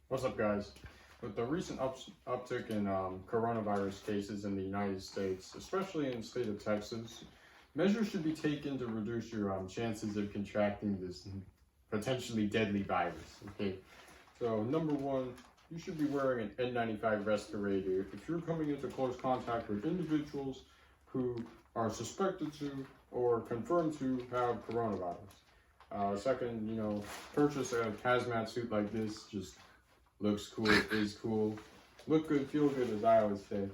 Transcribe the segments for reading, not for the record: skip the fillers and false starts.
What's up, guys? With the recent uptick in coronavirus cases in the United States, especially in the state of Texas, measures should be taken to reduce your chances of contracting this potentially deadly virus. Okay, so number one, you should be wearing an N95 respirator if you're coming into close contact with individuals who are suspected to or confirmed to have coronavirus. Second, purchase a hazmat suit like this. Just looks cool, is cool. Look good, feel good, as I always say.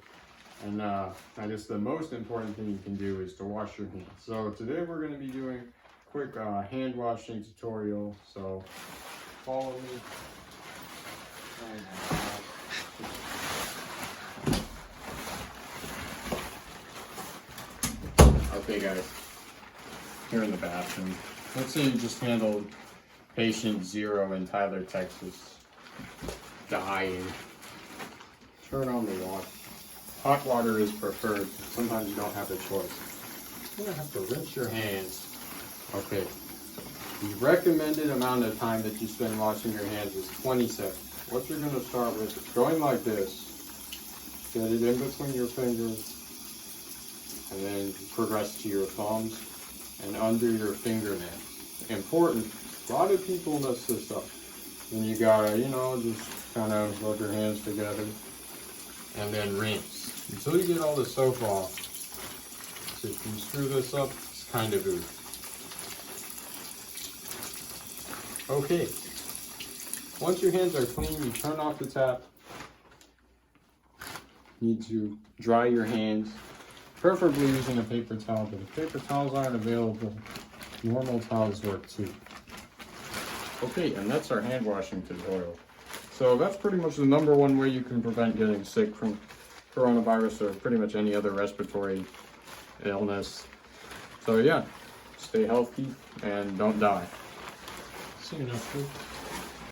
And I guess the most important thing you can do is to wash your hands. So today we're going to be doing a quick hand washing tutorial. So follow me. Okay, guys, here in the bathroom. Let's say you just handled patient 0 in Tyler, Texas. Dying. Turn on the water. Hot water is preferred. Sometimes you don't have a choice. You're gonna have to rinse your hands. Okay. The recommended amount of time that you spend washing your hands is 20 seconds. What you're gonna start with is going like this. Get it in between your fingers. And then progress to your thumbs and under your fingernails. Important. A lot of people mess this up. And you gotta, just kind of rub your hands together and then rinse until you get all the soap off. So if you screw this up, it's kind of oozy. Okay. Once your hands are clean, you turn off the tap. You need to dry your hands, preferably using a paper towel, but if paper towels aren't available, normal towels work too. Okay, and that's our hand washing tutorial. So that's pretty much the #1 way you can prevent getting sick from coronavirus or pretty much any other respiratory illness. So yeah, stay healthy and don't die. See you next week.